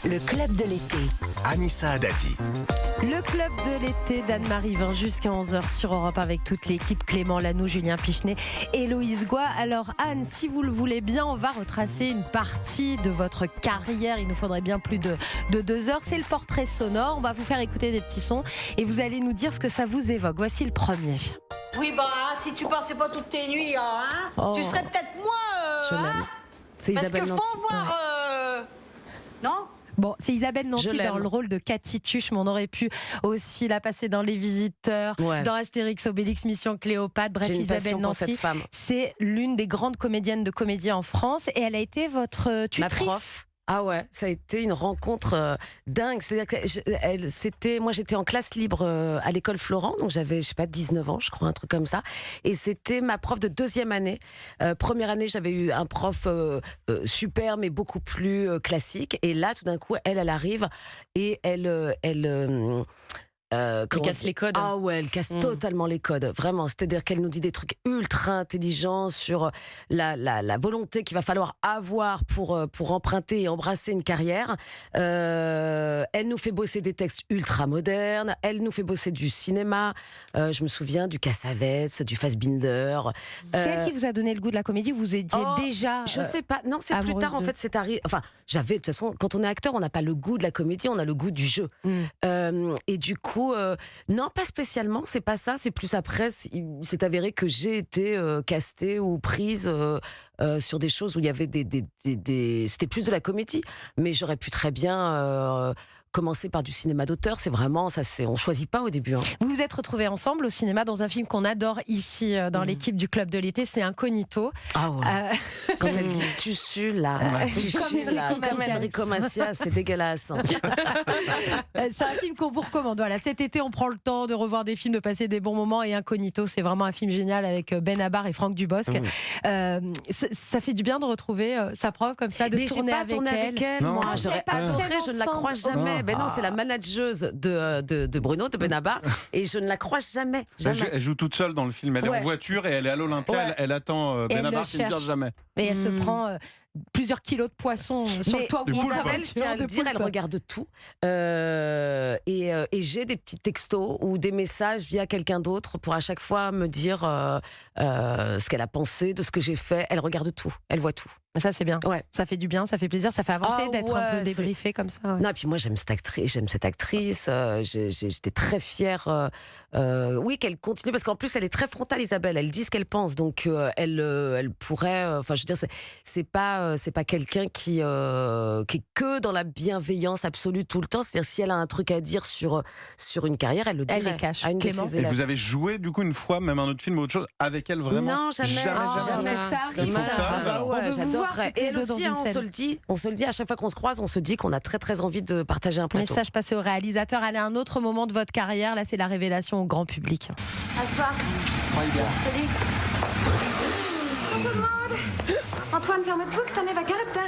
Le club de l'été. Anissa Haddadi. Le club de l'été d'Anne-Marie Vin jusqu'à 11h sur Europe avec toute l'équipe, Clément Lanoux, Julien Pichenet et Loïs Goua. Alors Anne, si vous le voulez bien, on va retracer une partie de votre carrière. Il nous faudrait bien plus de 2 heures. C'est le portrait sonore. On va vous faire écouter des petits sons et vous allez nous dire ce que ça vous évoque. Voici le premier. Oui, si tu passais pas toutes tes nuits, tu serais peut-être moi. Je l'aime. C'est Isabelle Nanty. Parce qu'il faut voir... Non ? Bon, c'est Isabelle Nanty dans le rôle de Cathy Tuche, mais on aurait pu aussi la passer dans Les Visiteurs, dans Astérix, Obélix, Mission Cléopâtre. Bref, Isabelle Nanty, c'est l'une des grandes comédiennes de comédie en France et elle a été votre tutrice. Ma prof. Ah ouais, ça a été une rencontre dingue. C'est-à-dire que moi j'étais en classe libre à l'école Florent, donc j'avais, 19 ans, je crois, un truc comme ça. Et c'était ma prof de 2e année. Première année, j'avais eu un prof super, mais beaucoup plus classique. Et là, tout d'un coup, elle arrive et elle casse les codes. Ah ouais, elle casse totalement les codes, vraiment. C'est-à-dire qu'elle nous dit des trucs ultra intelligents sur la volonté qu'il va falloir avoir pour emprunter et embrasser une carrière. Elle nous fait bosser des textes ultra modernes. Elle nous fait bosser du cinéma. Je me souviens du Cassavetes, du Fassbinder. C'est elle qui vous a donné le goût de la comédie. Vous étiez déjà. Je sais pas. Non, c'est plus tard. En fait, c'est arrivé. Enfin, j'avais de toute façon, quand on est acteur, on n'a pas le goût de la comédie, on a le goût du jeu. Et du coup. Non, pas spécialement, c'est pas ça. C'est plus après, il s'est avéré que j'ai été castée ou prise sur des choses où il y avait c'était plus de la comédie. Mais j'aurais pu très bien commencer par du cinéma d'auteur. C'est vraiment ça. On choisit pas au début. Vous vous êtes retrouvés ensemble au cinéma dans un film qu'on adore ici dans l'équipe du club de l'été. C'est Incognito. Ah ouais. Quand elle dit tu suis là, comme Enrico Macias, c'est dégueulasse. C'est un film qu'on vous recommande. Voilà, cet été, on prend le temps de revoir des films, de passer des bons moments. Et Incognito, c'est vraiment un film génial avec Ben Abar et Franck Dubosc. Ça fait du bien de retrouver sa prof comme ça, de tourner avec elle. Moi, j'aurais adoré. Je ne la croise jamais. Ben non, c'est la manageuse de Bruno, de Benabar, et je ne la croise jamais. Elle joue toute seule dans le film. Elle est en voiture et elle est à l'Olympia. Elle attend Benabar qui ne vient jamais. Et elle se prend plusieurs kilos de poissons sur le toit. Isabelle, je tiens à le dire, elle regarde tout. Et j'ai des petits textos ou des messages via quelqu'un d'autre pour à chaque fois me dire ce qu'elle a pensé de ce que j'ai fait. Elle regarde tout, elle voit tout. Ça, c'est bien. Ouais. Ça fait du bien, ça fait plaisir, ça fait avancer d'être un peu débriefé comme ça. Ouais. Non, et puis moi, j'aime cette actrice. J'étais très fière. Qu'elle continue, parce qu'en plus, elle est très frontale, Isabelle. Elle dit ce qu'elle pense. Donc, elle pourrait. Enfin, je veux dire, c'est pas quelqu'un qui est que dans la bienveillance absolue tout le temps. C'est-à-dire, si elle a un truc à dire sur une carrière, elle le dirait. Elle les cache. À une de ses élèves. Et vous avez joué, du coup, une fois, même un autre film ou autre chose, avec elle vraiment? Non, jamais. Faut que ça arrive. J'adore. Et elle aussi, on se le dit à chaque fois qu'on se croise, on se dit qu'on a très très envie de partager un plateau. Message passé au réalisateur. Allez, un autre moment de votre carrière, là, c'est la révélation au grand public. Bonsoir. Salut. Bonjour tout le monde. Antoine Vermepouc, t'en es vacarette.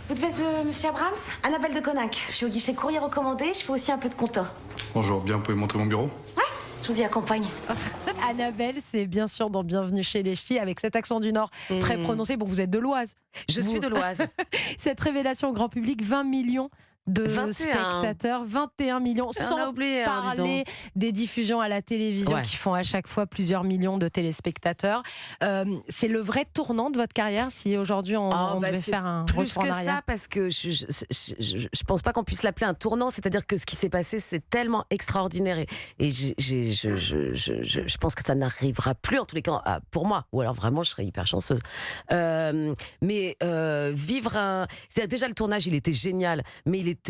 Vous devez être monsieur Abrams? Annabelle de Conac. Je suis au guichet courrier recommandé, je fais aussi un peu de compta. Bonjour, vous pouvez montrer mon bureau? Ouais, je vous y accompagne. Annabelle, c'est bien sûr dans Bienvenue chez les Ch'tis, avec cet accent du Nord très prononcé. Bon, vous êtes de l'Oise. Je suis de l'Oise. Cette révélation au grand public, 20 millions de spectateurs, 21 millions, sans parler des diffusions à la télévision qui font à chaque fois plusieurs millions de téléspectateurs. C'est le vrai tournant de votre carrière, si aujourd'hui on devait faire un retour en arrière? Plus que ça, parce que je pense pas qu'on puisse l'appeler un tournant. C'est-à-dire que ce qui s'est passé, c'est tellement extraordinaire et je pense que ça n'arrivera plus, en tous les cas pour moi, ou alors vraiment je serais hyper chanceuse. Mais vivre c'est-à-dire, déjà le tournage, il était génial, mais il était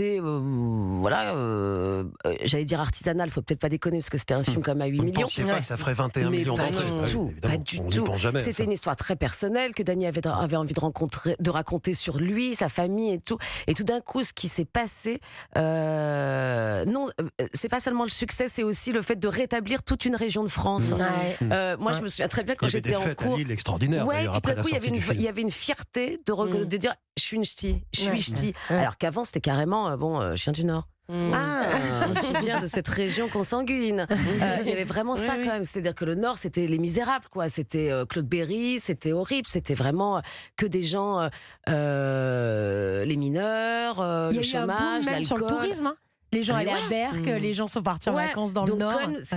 j'allais dire artisanal, faut peut-être pas déconner parce que c'était un film comme à 8 millions. Vous ne pensiez pas que ça ferait 21 millions d'entrées? Pas du tout. C'était une histoire très personnelle que Dany avait envie de raconter sur lui, sa famille et tout. Et tout d'un coup, ce qui s'est passé, c'est pas seulement le succès, c'est aussi le fait de rétablir toute une région de France. Moi, je me souviens très bien quand j'étais en cours. Il y avait des fêtes à Lille extraordinaires. Ouais, puis tout d'un coup, il y avait une fierté de dire je suis une ch'ti, je suis ch'ti. Alors qu'avant, c'était carrément, je viens du Nord. Tu viens de cette région consanguine. Il y avait vraiment ça quand même. C'est-à-dire que le Nord, c'était les misérables, quoi. C'était Claude Berry, c'était horrible. C'était vraiment que des gens, les mineurs, le chômage, même l'alcool. sur le tourisme. Hein. Les gens allaient à Berck, les gens sont partis en vacances dans le Nord. Donc, ce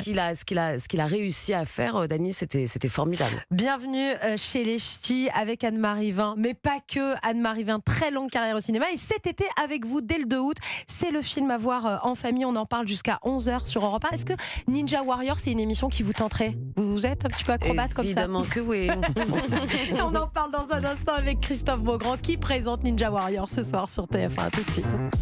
qu'il a réussi à faire, Dany, c'était formidable. Bienvenue chez les Ch'tis avec Anne-Marie Vin, mais pas que Anne-Marie Vin, très longue carrière au cinéma. Et cet été, avec vous, dès le 2 août, c'est le film à voir en famille. On en parle jusqu'à 11h sur Europe 1. Est-ce que Ninja Warrior, c'est une émission qui vous tenterait ? Vous êtes un petit peu acrobate comme ça ? Évidemment que oui. Et on en parle dans un instant avec Christophe Beaugrand qui présente Ninja Warrior ce soir sur TF1. À tout de suite.